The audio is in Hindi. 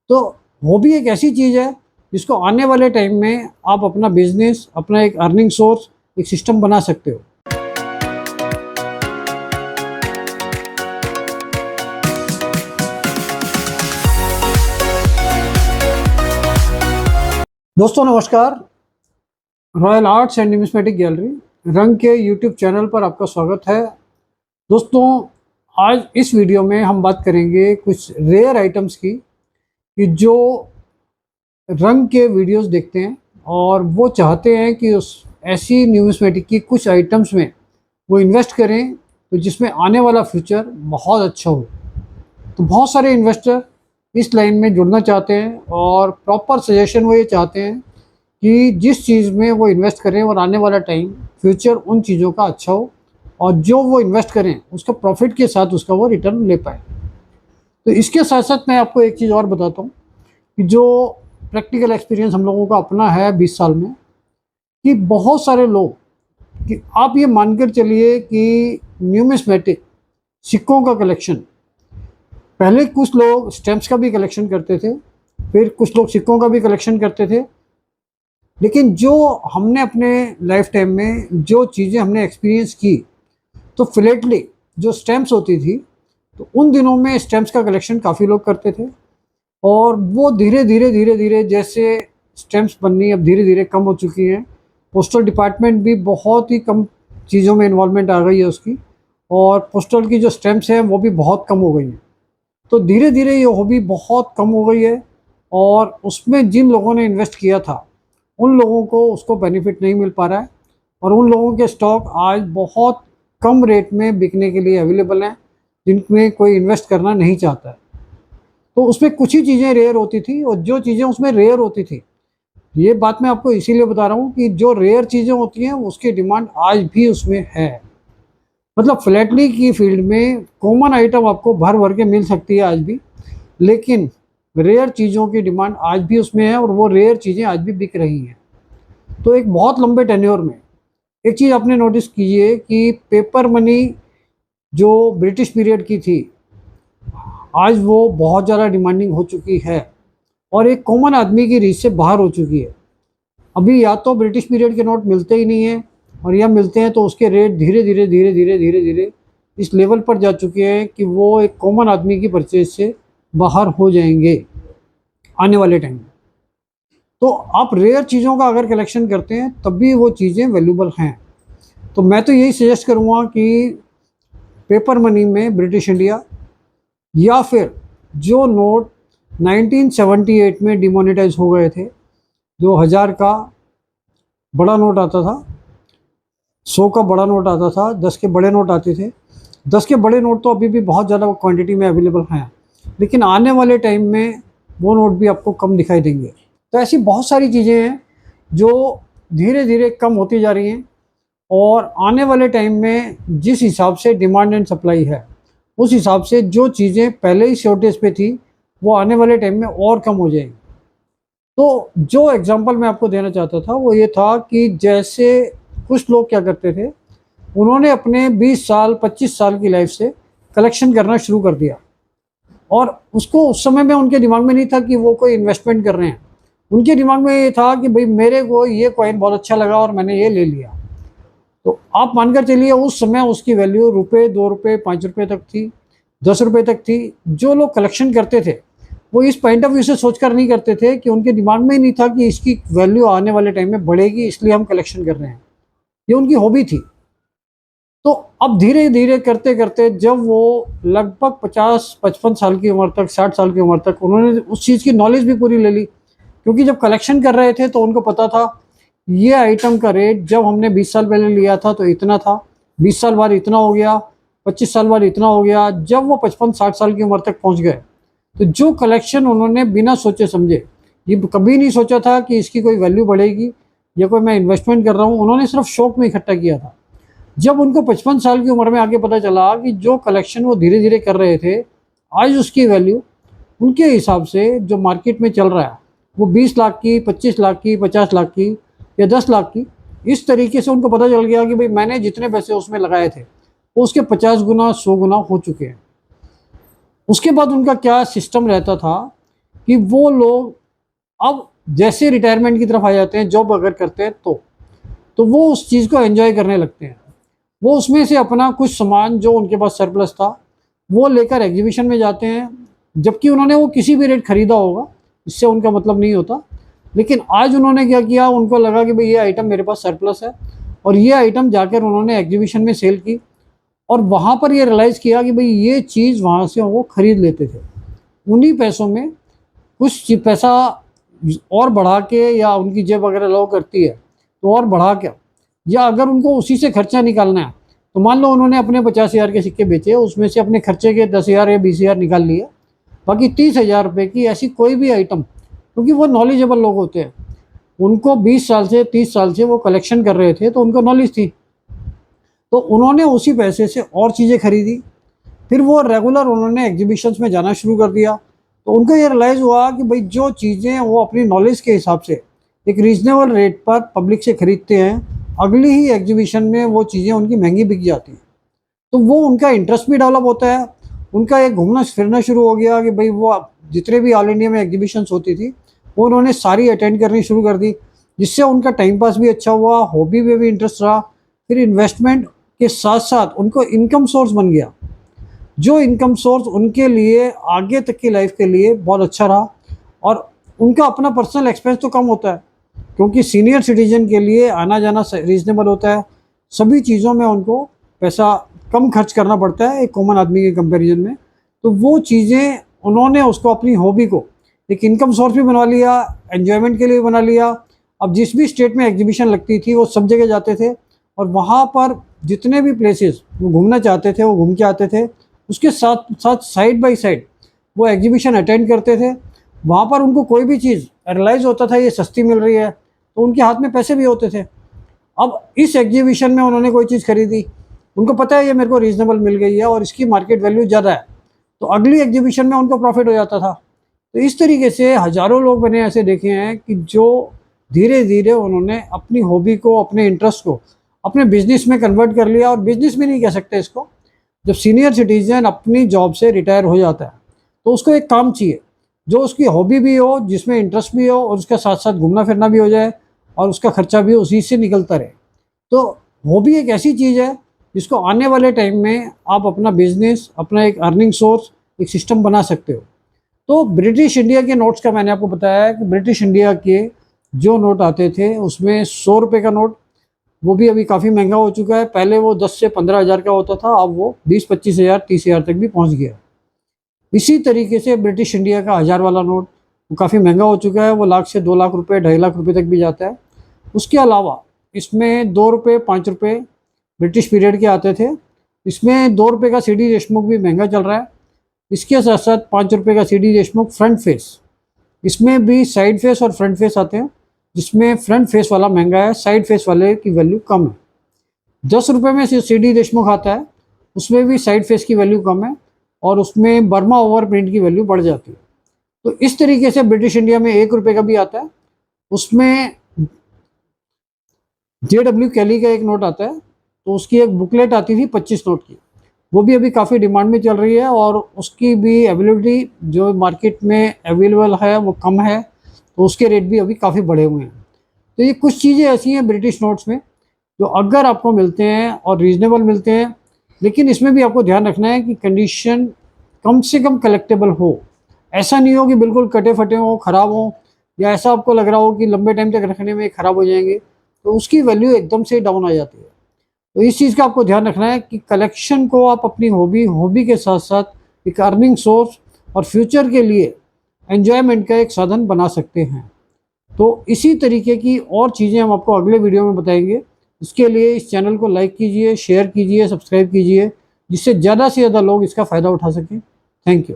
तो हॉबी एक ऐसी चीज़ है जिसको आने वाले टाइम में आप अपना बिजनेस, अपना एक अर्निंग सोर्स, एक सिस्टम बना सकते हो। दोस्तों नमस्कार। Royal arts and numismatic gallery रंग के यूट्यूब चैनल पर आपका स्वागत है। दोस्तों आज इस वीडियो में हम बात करेंगे कुछ रेयर आइटम्स की, कि जो रंग के वीडियोस देखते हैं और वो चाहते हैं कि उस ऐसी न्यूमिस्मेटिक की कुछ आइटम्स में वो इन्वेस्ट करें तो जिसमें आने वाला फ्यूचर बहुत अच्छा हो। तो बहुत सारे इन्वेस्टर इस लाइन में जुड़ना चाहते हैं और प्रॉपर सजेशन वो ये चाहते हैं कि जिस चीज़ में वो इन्वेस्ट करें और आने वाला टाइम फ्यूचर उन चीज़ों का अच्छा हो और जो वो इन्वेस्ट करें उसका प्रॉफिट के साथ उसका वो रिटर्न ले पाए। तो इसके साथ साथ मैं आपको एक चीज़ और बताता हूँ कि जो प्रैक्टिकल एक्सपीरियंस हम लोगों का अपना है 20 साल में, कि बहुत सारे लोग, कि आप ये मानकर चलिए कि न्यूमिस्मेटिक सिक्कों का कलेक्शन, पहले कुछ लोग स्टैम्प्स का भी कलेक्शन करते थे, फिर कुछ लोग सिक्कों का भी कलेक्शन करते थे, लेकिन जो हमने अपने लाइफ टाइम में जो चीज़ें हमने एक्सपीरियंस की, तो फ्लैटली जो स्टैम्प्स होती थी, तो उन दिनों में स्टैम्प्स का कलेक्शन काफ़ी लोग करते थे और वो धीरे धीरे जैसे स्टैम्प्स बननी अब धीरे धीरे कम हो चुकी हैं। पोस्टल डिपार्टमेंट भी बहुत ही कम चीज़ों में इन्वॉल्वमेंट आ गई है उसकी, और पोस्टल की जो स्टैम्प्स हैं वो भी बहुत कम हो गई हैं। तो धीरे धीरे ये हॉबी बहुत कम हो गई है और उसमें जिन लोगों ने इन्वेस्ट किया था उन लोगों को उसको बेनिफिट नहीं मिल पा रहा है, और उन लोगों के स्टॉक आज बहुत कम रेट में बिकने के लिए अवेलेबल हैं जिनमें कोई इन्वेस्ट करना नहीं चाहता है। तो उसमें कुछ ही चीज़ें रेयर होती थी, और जो चीज़ें उसमें रेयर होती थी, ये बात मैं आपको इसीलिए बता रहा हूँ कि जो रेयर चीज़ें होती हैं उसकी डिमांड आज भी उसमें है। मतलब फ्लैटली की फील्ड में कॉमन आइटम आपको भर भर के मिल सकती है आज भी, लेकिन रेयर चीज़ों की डिमांड आज भी उसमें है और वो रेयर चीज़ें आज भी बिक रही हैं। तो एक बहुत लंबे टेन्योर में एक चीज़ आपने नोटिस कीजिए कि पेपर मनी जो ब्रिटिश पीरियड की थी, आज वो बहुत ज़्यादा डिमांडिंग हो चुकी है और एक कॉमन आदमी की रीच से बाहर हो चुकी है। अभी या तो ब्रिटिश पीरियड के नोट मिलते ही नहीं हैं, और या मिलते हैं तो उसके रेट धीरे धीरे इस लेवल पर जा चुके हैं कि वो एक कॉमन आदमी की परचेज से बाहर हो जाएंगे आने वाले टाइम में। तो आप रेयर चीज़ों का अगर कलेक्शन करते हैं तब भी वो चीज़ें वैल्यूबल हैं। तो मैं तो यही सजेस्ट करूँगा कि पेपर मनी में ब्रिटिश इंडिया, या फिर जो नोट 1978 में डिमोनेटाइज हो गए थे, जो 1000 का बड़ा नोट आता था, 100 का बड़ा नोट आता था, 10 के बड़े नोट आते थे। 10 के बड़े नोट तो अभी भी बहुत ज़्यादा क्वांटिटी में अवेलेबल हैं, लेकिन आने वाले टाइम में वो नोट भी आपको कम दिखाई देंगे। तो ऐसी बहुत सारी चीज़ें हैं जो धीरे धीरे कम होती जा रही हैं, और आने वाले टाइम में जिस हिसाब से डिमांड एंड सप्लाई है, उस हिसाब से जो चीज़ें पहले ही शॉर्टेज पे थी वो आने वाले टाइम में और कम हो जाएंगी। तो जो एग्जांपल मैं आपको देना चाहता था वो ये था कि जैसे कुछ लोग क्या करते थे, उन्होंने अपने 20 साल 25 साल की लाइफ से कलेक्शन करना शुरू कर दिया, और उसको उस समय में उनके दिमाग में नहीं था कि वो कोई इन्वेस्टमेंट कर रहे हैं। उनके दिमाग में ये था कि भाई मेरे को ये कॉइन बहुत अच्छा लगा और मैंने ये ले लिया। तो आप मानकर चलिए उस समय उसकी वैल्यू रुपये, 2 रुपये, 5 रुपये तक थी, 10 रुपये तक थी। जो लोग कलेक्शन करते थे वो इस पॉइंट ऑफ व्यू से सोचकर नहीं करते थे, कि उनके दिमाग में ही नहीं था कि इसकी वैल्यू आने वाले टाइम में बढ़ेगी इसलिए हम कलेक्शन कर रहे हैं। ये उनकी हॉबी थी। तो अब धीरे धीरे करते करते जब वो लगभग 50-55 साल की उम्र तक, 60 साल की उम्र तक उन्होंने उस चीज़ की नॉलेज भी पूरी ले ली, क्योंकि जब कलेक्शन कर रहे थे तो उनको पता था ये आइटम का रेट जब हमने 20 साल पहले लिया था तो इतना था, 20 साल बाद इतना हो गया, 25 साल बाद इतना हो गया। जब वो 55-60 साल की उम्र तक पहुंच गए तो जो कलेक्शन उन्होंने बिना सोचे समझे, ये कभी नहीं सोचा था कि इसकी कोई वैल्यू बढ़ेगी या कोई मैं इन्वेस्टमेंट कर रहा हूँ, उन्होंने सिर्फ शौक में इकट्ठा किया था। जब उनको 55 साल की उम्र में आके पता चला कि जो कलेक्शन वो धीरे धीरे कर रहे थे, आज उसकी वैल्यू उनके हिसाब से जो मार्केट में चल रहा है वो 20 लाख की, 25 लाख की, 50 लाख की या 10 लाख की, इस तरीके से उनको पता चल गया कि भाई मैंने जितने पैसे उसमें लगाए थे वो उसके 50 गुना 100 गुना हो चुके हैं। उसके बाद उनका क्या सिस्टम रहता था कि वो लोग अब जैसे रिटायरमेंट की तरफ आ जाते हैं, जॉब अगर करते हैं तो वो उस चीज़ को एंजॉय करने लगते हैं। वो उसमें से अपना कुछ सामान जो उनके पास सरप्लस था वो लेकर एग्जीबिशन में जाते हैं, जबकि उन्होंने वो किसी भी रेट खरीदा होगा, इससे उनका मतलब नहीं होता। लेकिन आज उन्होंने क्या किया, उनको लगा कि भाई ये आइटम मेरे पास सरप्लस है, और ये आइटम जाकर उन्होंने एग्जीबिशन में सेल की, और वहाँ पर ये रियलाइज़ किया कि भाई ये चीज़ वहाँ से वो खरीद लेते थे। उन्हीं पैसों में कुछ पैसा और बढ़ा के, या उनकी जेब वगैरह अलाउ करती है तो और बढ़ा के, या अगर उनको उसी से खर्चा निकालना है तो मान लो उन्होंने अपने 50,000 के सिक्के बेचे, उसमें से अपने खर्चे के 10,000 या 20,000 निकाल लिए, बाकी 30,000 रुपये की ऐसी कोई भी आइटम, क्योंकि वो नॉलेजेबल लोग होते हैं, उनको 20 साल से 30 साल से वो कलेक्शन कर रहे थे तो उनको नॉलेज थी, तो उन्होंने उसी पैसे से और चीज़ें खरीदी। फिर वो रेगुलर उन्होंने एग्जीबिशंस में जाना शुरू कर दिया। तो उनको ये रियलाइज़ हुआ कि भाई जो चीज़ें वो अपनी नॉलेज के हिसाब से एक रीज़नेबल रेट पर पब्लिक से खरीदते हैं, अगली ही एग्जीबिशन में वो चीज़ें उनकी महंगी बिक जाती हैं। तो वो उनका इंटरेस्ट भी डेवलप होता है, उनका एक घूमना फिरना शुरू हो गया कि भाई वो जितने भी ऑल इंडिया में एग्जीबिशंस होती थी वो उन्होंने सारी अटेंड करनी शुरू कर दी, जिससे उनका टाइम पास भी अच्छा हुआ, हॉबी में भी इंटरेस्ट रहा। फिर इन्वेस्टमेंट के साथ साथ उनको इनकम सोर्स बन गया, जो इनकम सोर्स उनके लिए आगे तक की लाइफ के लिए बहुत अच्छा रहा। और उनका अपना पर्सनल एक्सपेंस तो कम होता है, क्योंकि सीनियर सिटीजन के लिए आना जाना रीजनेबल होता है, सभी चीज़ों में उनको पैसा कम खर्च करना पड़ता है एक कॉमन आदमी के कंपैरिजन में। तो वो चीज़ें उन्होंने उसको अपनी हॉबी को एक इनकम सोर्स भी बना लिया, एन्जॉयमेंट के लिए बना लिया। अब जिस भी स्टेट में एग्जीबिशन लगती थी वो सब जगह जाते थे, और वहाँ पर जितने भी प्लेसेस वो घूमना चाहते थे वो घूम के आते थे। उसके साथ साथ साइड बाय साइड वो एग्जीबिशन अटेंड करते थे। वहाँ पर उनको कोई भी चीज़ रियलाइज़ होता था ये सस्ती मिल रही है, तो उनके हाथ में पैसे भी होते थे। अब इस एग्जीबिशन में उन्होंने कोई चीज़ खरीदी, उनको पता है ये मेरे को रीज़नेबल मिल गई है और इसकी मार्केट वैल्यू ज़्यादा है, तो अगली एग्जीबिशन में उनको प्रॉफिट हो जाता था। तो इस तरीके से हज़ारों लोग मैंने ऐसे देखे हैं कि जो धीरे धीरे उन्होंने अपनी हॉबी को, अपने इंटरेस्ट को अपने बिजनेस में कन्वर्ट कर लिया। और बिजनेस भी नहीं कह सकते इसको, जब सीनियर सिटीजन अपनी जॉब से रिटायर हो जाता है तो उसको एक काम चाहिए जो उसकी हॉबी भी हो, जिसमें इंटरेस्ट भी हो, और उसके साथ साथ घूमना फिरना भी हो जाए, और उसका खर्चा भी उसी से निकलता रहे। तो हॉबी एक ऐसी चीज़ है जिसको आने वाले टाइम में आप अपना बिजनेस, अपना एक अर्निंग सोर्स, एक सिस्टम बना सकते हो। तो ब्रिटिश इंडिया के नोट्स का मैंने आपको बताया है कि ब्रिटिश इंडिया के जो नोट आते थे उसमें 100 रुपये का नोट, वो भी अभी काफ़ी महंगा हो चुका है। पहले वो 10 से 15,000 का होता था, अब वो 20-25,000 30,000 तक भी पहुंच गया। इसी तरीके से ब्रिटिश इंडिया का 1000 वाला नोट वो काफ़ी महंगा हो चुका है, वो लाख से 2 लाख रुपए, 2.5 लाख रुपए तक भी जाता है। उसके अलावा इसमें 2 रुपये 5 रुपये ब्रिटिश पीरियड के आते थे। इसमें 2 रुपये का सीडी देशमुख भी महंगा चल रहा है। इसके साथ साथ 5 रुपये का सीडी देशमुख फ्रंट फेस, इसमें भी साइड फेस और फ्रंट फेस आते हैं, जिसमें फ्रंट फेस वाला महंगा है, साइड फेस वाले की वैल्यू कम है। 10 रुपये में सीडी देशमुख आता है, उसमें भी साइड फेस की वैल्यू कम है, और उसमें बर्मा ओवर प्रिंट की वैल्यू बढ़ जाती है। तो इस तरीके से ब्रिटिश इंडिया में 1 रुपये का भी आता है, उसमें JW कैली का एक नोट आता है, तो उसकी एक बुकलेट आती थी 25 नोट की, वो भी अभी काफ़ी डिमांड में चल रही है, और उसकी भी अवेलेबिलिटी जो मार्केट में अवेलेबल है वो कम है, तो उसके रेट भी अभी काफ़ी बढ़े हुए हैं। तो ये कुछ चीज़ें ऐसी हैं ब्रिटिश नोट्स में जो अगर आपको मिलते हैं और रीज़नेबल मिलते हैं, लेकिन इसमें भी आपको ध्यान रखना है कि कंडीशन कम से कम कलेक्टेबल हो। ऐसा नहीं हो कि बिल्कुल कटे फटे हों, ख़राब हों, या ऐसा आपको लग रहा हो कि लंबे टाइम तक रखने में ख़राब हो जाएंगे, तो उसकी वैल्यू एकदम से डाउन आ जाती है। तो इस चीज़ का आपको ध्यान रखना है कि कलेक्शन को आप अपनी हॉबी के साथ साथ एक अर्निंग सोर्स और फ्यूचर के लिए एन्जॉयमेंट का एक साधन बना सकते हैं। तो इसी तरीके की और चीज़ें हम आपको अगले वीडियो में बताएंगे। इसके लिए इस चैनल को लाइक कीजिए, शेयर कीजिए, सब्सक्राइब कीजिए, जिससे ज़्यादा से ज़्यादा लोग इसका फ़ायदा उठा सकें। Thank you.